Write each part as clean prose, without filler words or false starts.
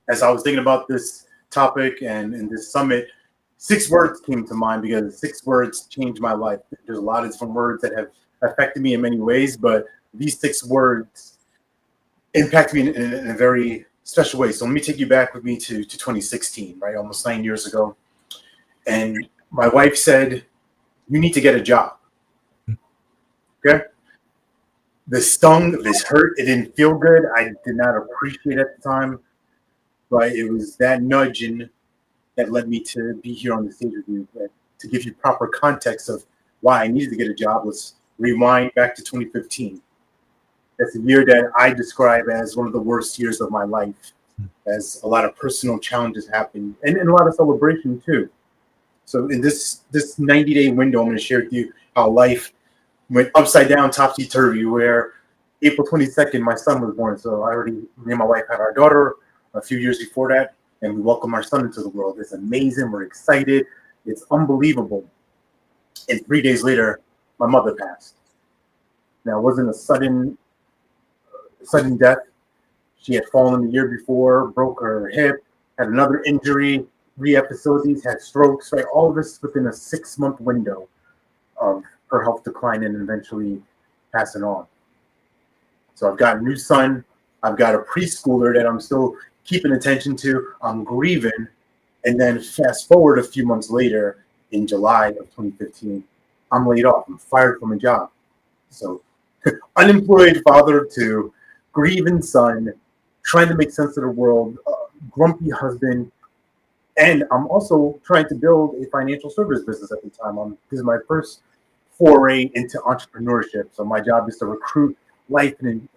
as I was thinking about this topic and this summit, 6 words came to mind because 6 words changed my life. There's a lot of different words that have affected me in many ways, but these 6 words impact me in a very special way. So let me take you back with me to 2016, right? Almost 9 years ago. And my wife said, you need to get a job. Okay. This stung, this hurt, it didn't feel good. I did not appreciate it at the time, but it was that nudging that led me to be here on the stage with you. To give you proper context of why I needed to get a job, let's rewind back to 2015. That's a year that I describe as one of the worst years of my life, as a lot of personal challenges happened and a lot of celebration too. So in this 90-day window, I'm going to share with you how life went upside down, topsy-turvy, where April 22nd, my son was born. So me and my wife had our daughter a few years before that, and we welcomed our son into the world. It's amazing. We're excited. It's unbelievable. And 3 days later, my mother passed. Now, it wasn't a sudden death. She had fallen the year before, broke her hip, had another injury, rehab facilities, had strokes, right? All of this within a 6-month window of her health decline and eventually passing on. So I've got a new son. I've got a preschooler that I'm still keeping attention to. I'm grieving. And then fast forward a few months later, in July of 2015, I'm laid off. I'm fired from a job. So unemployed father to grieving son, trying to make sense of the world, grumpy husband. And I'm also trying to build a financial service business at the time. This is my first foray into entrepreneurship. So my job is to recruit life and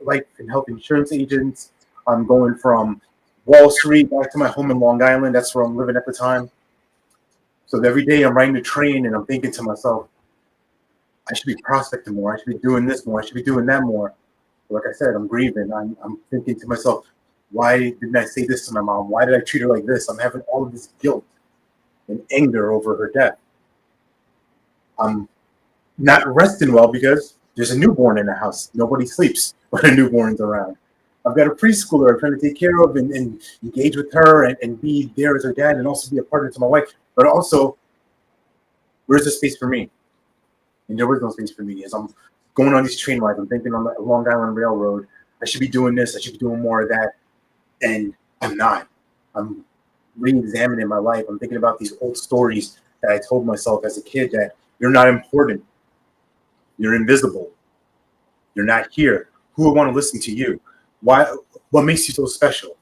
health insurance agents. I'm going from Wall Street back to my home in Long Island. That's where I'm living at the time. So every day I'm riding the train and I'm thinking to myself, I should be prospecting more. I should be doing this more. I should be doing that more. But like I said, I'm grieving. I'm thinking to myself, why didn't I say this to my mom? Why did I treat her like this? I'm having all of this guilt and anger over her death. I'm not resting well because there's a newborn in the house. Nobody sleeps when a newborn's around. I've got a preschooler I'm trying to take care of and engage with her and be there as her dad and also be a partner to my wife. But also, where's the space for me? And there was no space for me. As I'm going on these train rides, I'm thinking on the Long Island Railroad, I should be doing this. I should be doing more of that. And I'm not. I'm re-examining my life. I'm thinking about these old stories that I told myself as a kid that you're not important. You're invisible. You're not here. Who would want to listen to you? Why? What makes you so special?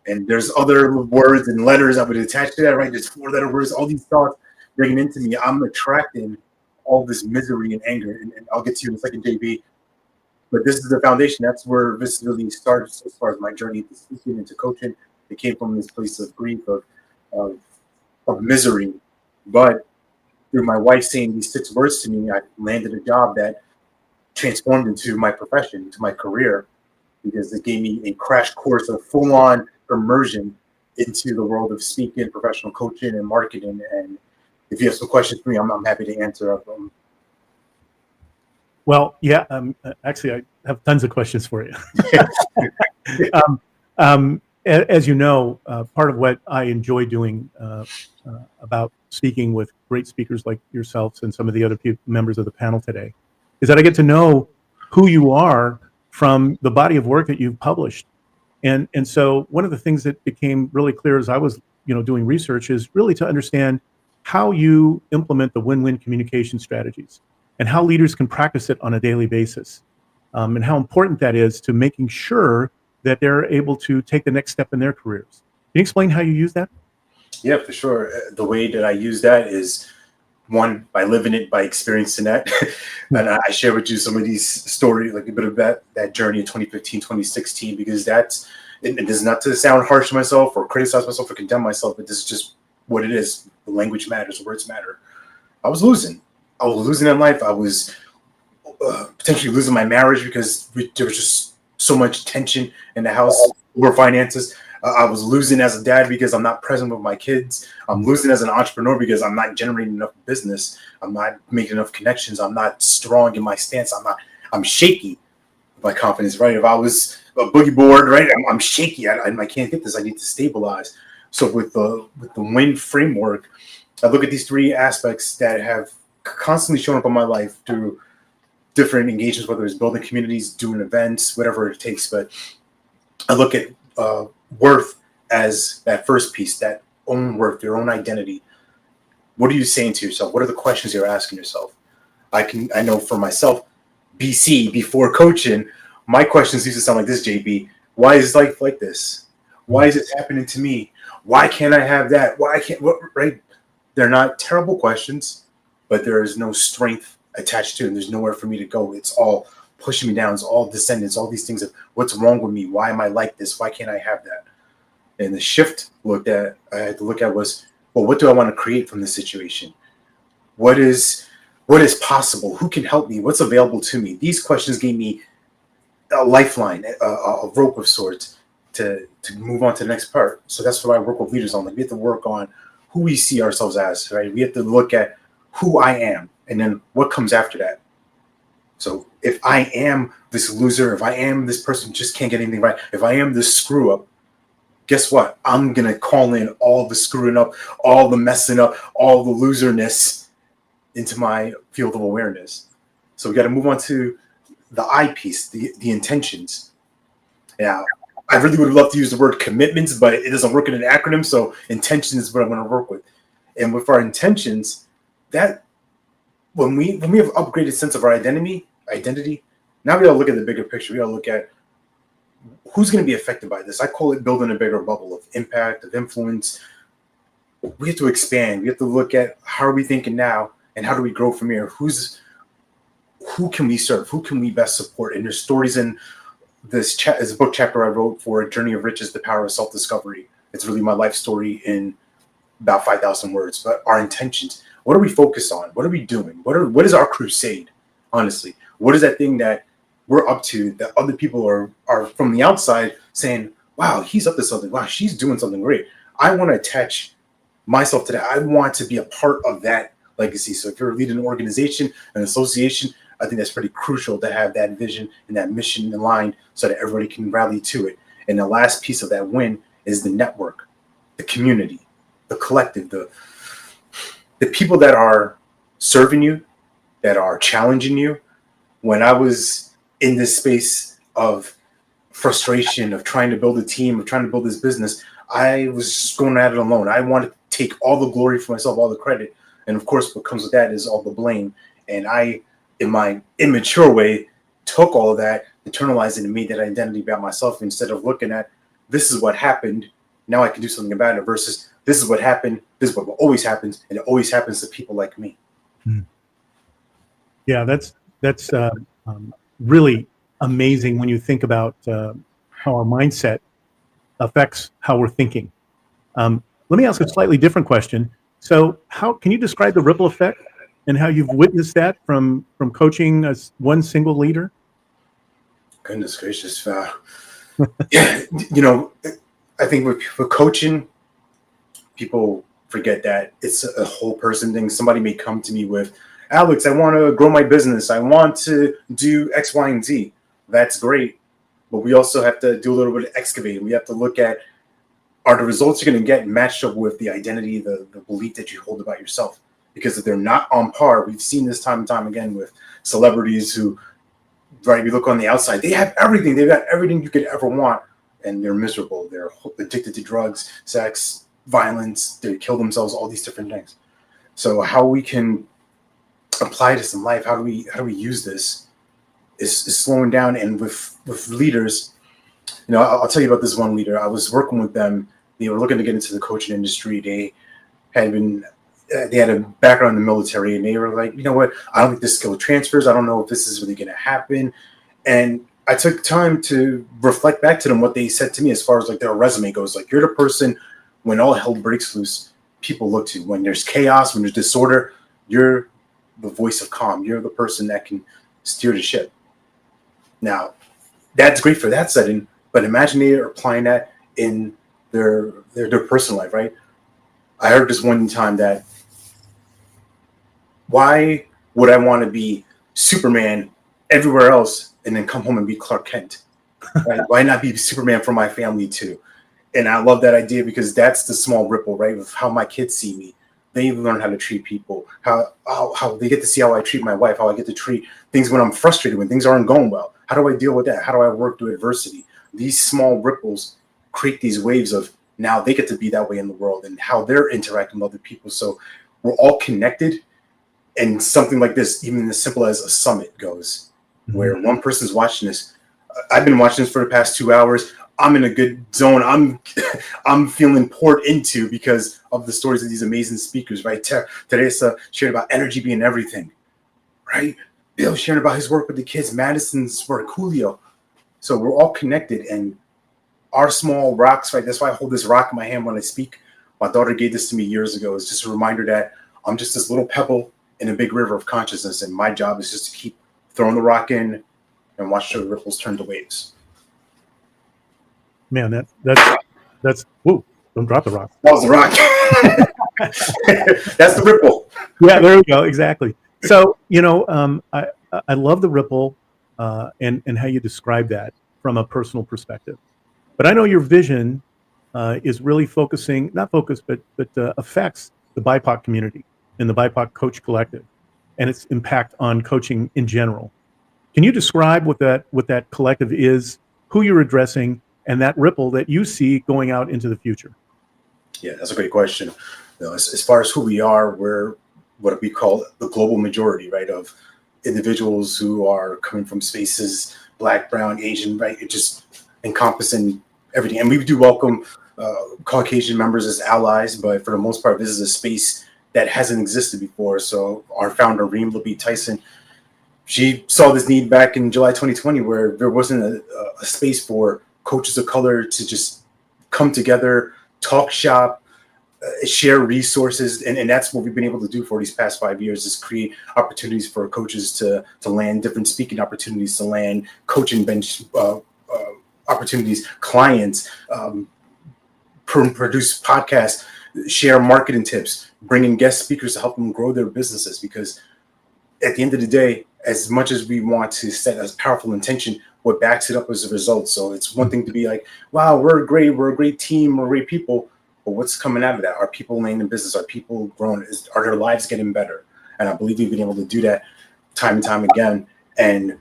And there's other words and letters I would attach to that, right? There's 4-letter words, all these thoughts bringing into me. I'm attracting all this misery and anger. And I'll get to you in a second, JB. But this is the foundation. That's where this really starts as far as my journey to speaking into coaching. It came from this place of grief, of misery. But through my wife saying these 6 words to me, I landed a job that transformed into my profession, into my career, because it gave me a crash course of full-on immersion into the world of speaking, professional coaching, and marketing. And if you have some questions for me, I'm happy to answer. Well, yeah, actually, I have tons of questions for you. As you know, part of what I enjoy doing about speaking with great speakers like yourselves and some of the other members of the panel today is that I get to know who you are from the body of work that you've published. And so one of the things that became really clear as I was doing research is really to understand how you implement the win-win communication strategies and how leaders can practice it on a daily basis, and how important that is to making sure that they're able to take the next step in their careers. Can you explain how you use that? Yeah, for sure. The way that I use that is, one, by living it, by experiencing that. And I share with you some of these stories, like a bit of that journey in 2015, 2016, because it is not to sound harsh to myself or criticize myself or condemn myself, but this is just what it is. The language matters, the words matter. I was losing in life. I was potentially losing my marriage because there was just so much tension in the house over finances. I was losing as a dad because I'm not present with my kids. I'm losing as an entrepreneur because I'm not generating enough business. I'm not making enough connections. I'm not strong in my stance. I'm shaky. my confidence, right? If I was a boogie board, right, I'm shaky. I can't get this. I need to stabilize. So with the WIN framework, I look at these three aspects that have constantly shown up in my life through different engagements, whether it's building communities, doing events, whatever it takes. But I look at worth as that first piece, that own worth, your own identity. What are you saying to yourself? What are the questions you're asking yourself? I know for myself, BC, before coaching, my questions used to sound like this, JB. Why is life like this? Why is it happening to me? Why can't I have that? Why can't, what, right? They're not terrible questions, but there is no strength attached to them. There's nowhere for me to go. It's all pushing me down. It's all descendants, all these things of what's wrong with me? Why am I like this? Why can't I have that? And the shift I had to look at was, well, what do I want to create from this situation? What is possible? Who can help me? What's available to me? These questions gave me a lifeline, a rope of sorts to move on to the next part. So that's what I work with leaders on. Like, we have to work on who we see ourselves as, right? We have to look at who I am and then what comes after that. So if I am this loser, if I am this person who just can't get anything right, if I am this screw up, guess what? I'm going to call in all the screwing up, all the messing up, all the loserness into my field of awareness. So we got to move on to the I piece, the intentions. Now, I really would love to use the word commitments, but it doesn't work in an acronym. So intention is what I'm going to work with. And with our intentions, that when we have upgraded sense of our identity, now we got to look at the bigger picture. We got to look at who's going to be affected by this. I call it building a bigger bubble of impact, of influence. We have to expand. We have to look at how are we thinking now and how do we grow from here? Who can we serve? Who can we best support? And there's stories in this book chapter I wrote for A Journey of Riches, The Power of Self-Discovery. It's really my life story in about 5,000 words. But our intentions, what are we focused on? What are we doing? What is our crusade, honestly? What is that thing that we're up to that other people are from the outside saying, wow, he's up to something. Wow, she's doing something great. I want to attach myself to that. I want to be a part of that legacy. So if you're leading an organization, an association, I think that's pretty crucial to have that vision and that mission aligned so that everybody can rally to it. And the last piece of that win is the network, the community, the collective, the people that are serving you, that are challenging you. When I was in this space of frustration, of trying to build a team, of trying to build this business, I was just going at it alone. I wanted to take all the glory for myself, all the credit. And of course, what comes with that is all the blame. And I, in my immature way, took all of that, internalized it, and made that identity about myself instead of looking at this is what happened. Now I can do something about it versus this is what happened. This is what always happens. And it always happens to people like me. Yeah, that's really amazing when you think about how our mindset affects how we're thinking. Let me ask a slightly different question. So how can you describe the ripple effect and how you've witnessed that from coaching as one single leader? Goodness gracious. Yeah, I think with coaching, people forget that it's a whole person thing. Somebody may come to me with, Alex, I want to grow my business. I want to do X, Y, and Z. That's great. But we also have to do a little bit of excavating. We have to look at, are the results you're going to get matched up with the identity, the belief that you hold about yourself? Because if they're not on par, we've seen this time and time again with celebrities who, right, we look on the outside, they have everything. They've got everything you could ever want, and they're miserable. They're addicted to drugs, sex, violence. They kill themselves, all these different things. So how we can apply this in life, how do we use this is slowing down. And with leaders, I'll tell you about this one leader. I was working with them. They were looking to get into the coaching industry. They had a background in the military, and they were like, you know what, I don't think this skill transfers. I don't know if this is really going to happen. And I took time to reflect back to them what they said to me as far as like their resume goes. Like, you're the person when all hell breaks loose, people look to. When there's chaos, when there's disorder, you're the voice of calm. You're the person that can steer the ship. Now, that's great for that setting, but imagine they are applying that in their personal life, right? I heard this one time that, why would I want to be Superman everywhere else and then come home and be Clark Kent? Right? Why not be Superman for my family too? And I love that idea because that's the small ripple, right? Of how my kids see me. They learn how to treat people, how they get to see how I treat my wife, how I get to treat things when I'm frustrated, when things aren't going well. How do I deal with that? How do I work through adversity? These small ripples create these waves of now they get to be that way in the world and how they're interacting with other people. So we're all connected. And something like this, even as simple as a summit goes, where one person's watching this. I've been watching this for the past 2 hours. I'm in a good zone. I'm feeling poured into because of the stories of these amazing speakers, right? Teresa shared about energy being everything, right? Bill sharing about his work with the kids, Madison's work, Julio. So we're all connected, and our small rocks, right? That's why I hold this rock in my hand when I speak. My daughter gave this to me years ago. It's just a reminder that I'm just this little pebble in a big river of consciousness, and my job is just to keep throwing the rock in and watch the ripples turn to waves. Man, that's whoa! Don't drop the rock. That was the rock. That's the ripple. Yeah, there we go. Exactly. So I love the ripple and how you describe that from a personal perspective. But I know your vision is really not focused, but affects the BIPOC community and the BIPOC Coach Collective and its impact on coaching in general. Can you describe what that collective is, who you're addressing, and that ripple that you see going out into the future? Yeah, that's a great question. As far as who we are, we're what we call the global majority, right, of individuals who are coming from spaces, Black, Brown, Asian, right, it just encompassing everything. And we do welcome Caucasian members as allies, but for the most part, this is a space that hasn't existed before. So our founder, Reem Labib Tyson, she saw this need back in July 2020 where there wasn't a space for coaches of color to just come together, talk shop, share resources. And that's what we've been able to do for these past 5 years is create opportunities for coaches to land different speaking opportunities, to land coaching bench opportunities, clients, produce podcasts, share marketing tips, bring in guest speakers to help them grow their businesses. Because at the end of the day, as much as we want to set a powerful intention, what backs it up is the result. So it's one thing to be like, wow, we're a great team, we're great people. But what's coming out of that? Are people laying in business? Are people growing? Are their lives getting better? And I believe we've been able to do that time and time again. And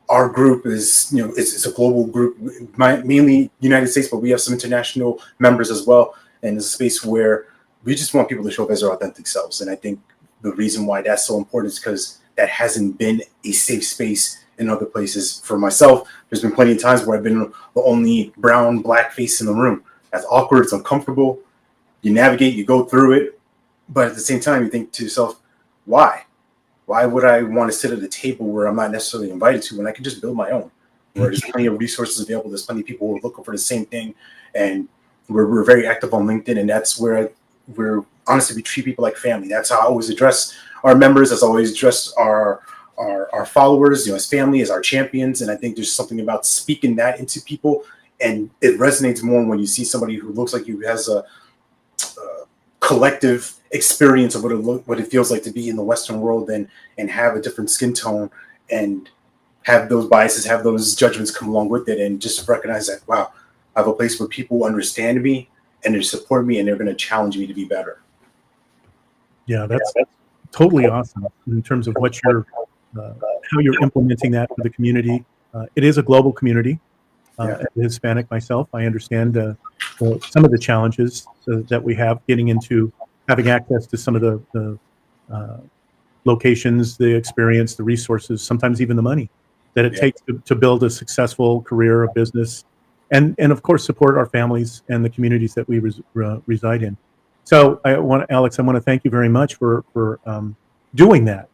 our group is, it's a global group, mainly United States, but we have some international members as well. And it's a space where we just want people to show up as their authentic selves. And I think the reason why that's so important is because that hasn't been a safe space in other places. For myself, there's been plenty of times where I've been the only brown, Black face in the room. That's awkward. It's uncomfortable. You navigate, you go through it. But at the same time, you think to yourself, why? Why would I want to sit at a table where I'm not necessarily invited to when I can just build my own? Where there's plenty of resources available. There's plenty of people who are looking for the same thing. And we're very active on LinkedIn. And that's where we're honestly, we treat people like family. That's how I always address our members. That's how I always address our followers, as family, as our champions. And I think there's something about speaking that into people. And it resonates more when you see somebody who looks like you has a collective experience of what it feels like to be in the Western world and have a different skin tone and have those biases, have those judgments come along with it, and just recognize that, wow, I have a place where people understand me and they support me and they're going to challenge me to be better. Yeah, that's totally awesome in terms of what you're, how you're implementing that for the community. It is a global community. As a Hispanic myself, I understand some of the challenges that we have getting into having access to some of the locations, the experience, the resources, sometimes even the money that it takes to build a successful career, a business, and of course support our families and the communities that we reside in. So Alex, I want to thank you very much for doing that,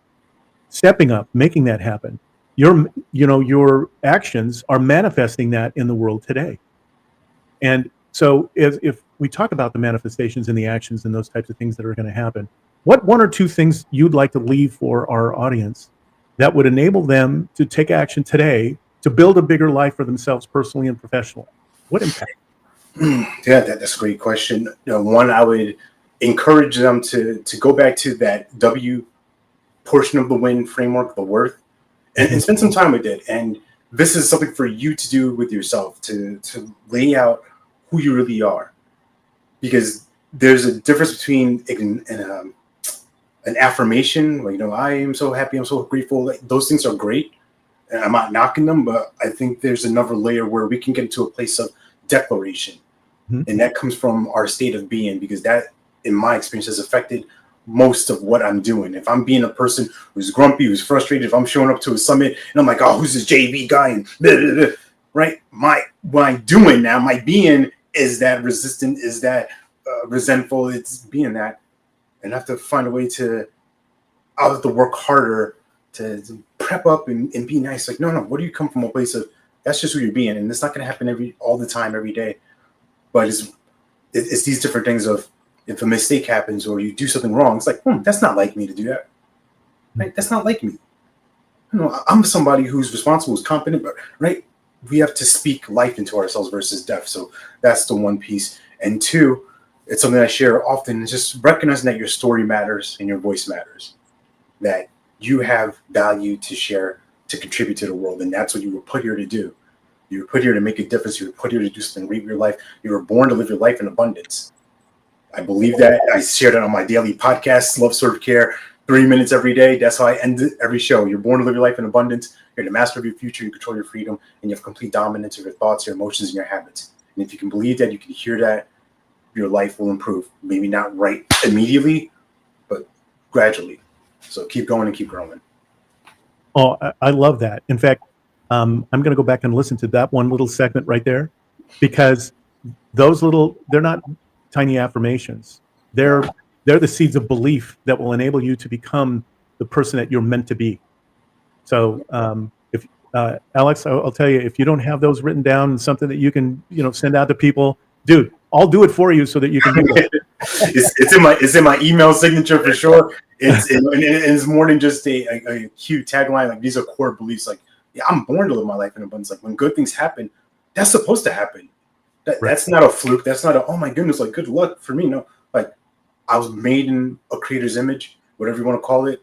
stepping up, making that happen. Your actions are manifesting that in the world today. And so if we talk about the manifestations and the actions and those types of things that are going to happen, what one or two things you'd like to leave for our audience that would enable them to take action today to build a bigger life for themselves personally and professionally? What impact? Yeah, that's a great question. One, I would encourage them to go back to that W portion of the win framework, the worth, and spend some time with it. And this is something for you to do with yourself, to lay out who you really are, because there's a difference between an affirmation, like, I am so happy, I'm so grateful. Like, those things are great, and I'm not knocking them, but I think there's another layer where we can get into a place of declaration, and that comes from our state of being, because that, in my experience, has affected most of what I'm doing. If I'm being a person who's grumpy, who's frustrated, if I'm showing up to a summit and I'm like, oh, who's this JV guy, and blah, blah, blah, right? What I'm doing now, my being is that resistant, is that resentful. It's being that, and I have to find a way I'll have to work harder to prep up and be nice. Like, no, what do you come from a place of, that's just who you're being, and it's not going to happen all the time, every day. But it's these different things of, if a mistake happens or you do something wrong, it's like, that's not like me to do that. Right? That's not like me. I'm somebody who's responsible, who's competent, but right, we have to speak life into ourselves versus death. So that's the one piece. And two, it's something I share often, is just recognizing that your story matters and your voice matters, that you have value to share, to contribute to the world. And that's what you were put here to do. You were put here to make a difference. You were put here to do something great with your life. You were born to live your life in abundance. I believe that. I share that on my daily podcast, Love, Serve, Care, 3 minutes every day. That's how I end every show. You're born to live your life in abundance. You're the master of your future. You control your freedom, and you have complete dominance of your thoughts, your emotions, and your habits. And if you can believe that, you can hear that, your life will improve. Maybe not right immediately, but gradually. So keep going and keep growing. Oh, I love that. In fact, I'm going to go back and listen to that one little segment right there, because they're not tiny affirmations. They're the seeds of belief that will enable you to become the person that you're meant to be. So if Alex, I'll tell you, if you don't have those written down and something that you can send out to people, dude, I'll do it for you so that you can do it. It's in my email signature for sure. It's more than just a cute tagline. Like, these are core beliefs. Like, yeah, I'm born to live my life in abundance. Like, when good things happen, that's supposed to happen. That's not a fluke. That's not oh my goodness, like, good luck for me. No, like, I was made in a creator's image, whatever you want to call it.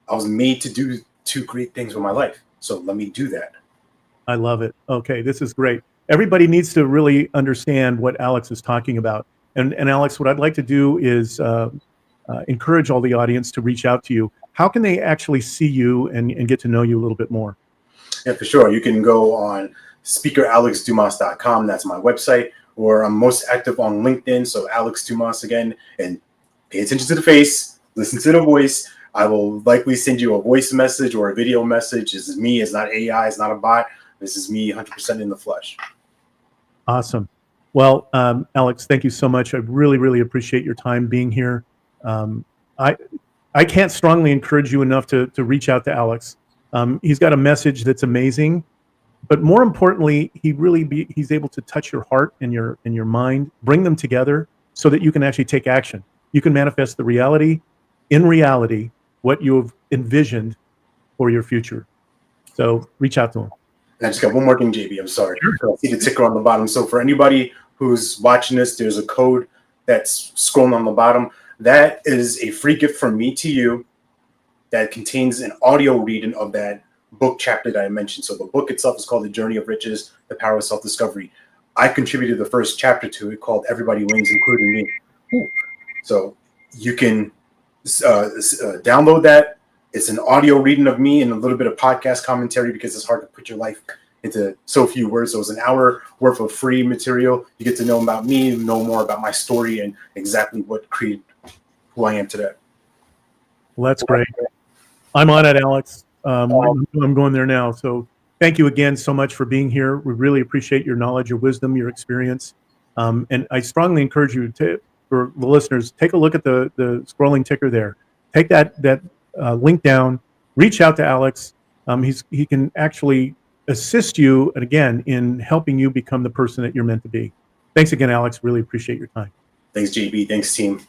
I was made to do 2 great things with my life. So let me do that. I love it. Okay, this is great. Everybody needs to really understand what Alex is talking about. And Alex, what I'd like to do is encourage all the audience to reach out to you. How can they actually see you and get to know you a little bit more? Yeah, for sure. You can go on speakeralexdumas.com. That's my website. Or I'm most active on LinkedIn. So Alex Dumas again. And pay attention to the face. Listen to the voice. I will likely send you a voice message or a video message. This is me. It's not AI. It's not a bot. This is me 100% in the flesh. Awesome. Well, Alex, thank you so much. I really, really appreciate your time being here. I can't strongly encourage you enough to reach out to Alex. He's got a message that's amazing, but more importantly, he's able to touch your heart and your mind, bring them together so that you can actually take action. You can manifest the reality, in reality, what you have envisioned for your future. So reach out to him. And I just got one more thing, JB. I'm sorry. Sure. I see the ticker on the bottom. So for anybody who's watching this, there's a code that's scrolling on the bottom. That is a free gift from me to you that contains an audio reading of that book chapter that I mentioned. So the book itself is called The Journey of Riches, The Power of Self-Discovery. I contributed the first chapter to it called Everybody Wins, including me. Ooh. So you can download that. It's an audio reading of me and a little bit of podcast commentary, because it's hard to put your life into so few words. So it's an hour worth of free material. You get to know about me, know more about my story, and exactly what created who I am today. Well, that's great. I'm on it, Alex. I'm going there now. So thank you again so much for being here. We really appreciate your knowledge, your wisdom, your experience. And I strongly encourage you for the listeners, take a look at the scrolling ticker there. Take that link down, reach out to Alex. He can actually assist you, and again, in helping you become the person that you're meant to be. Thanks again, Alex. Really appreciate your time. Thanks, JB. Thanks, team.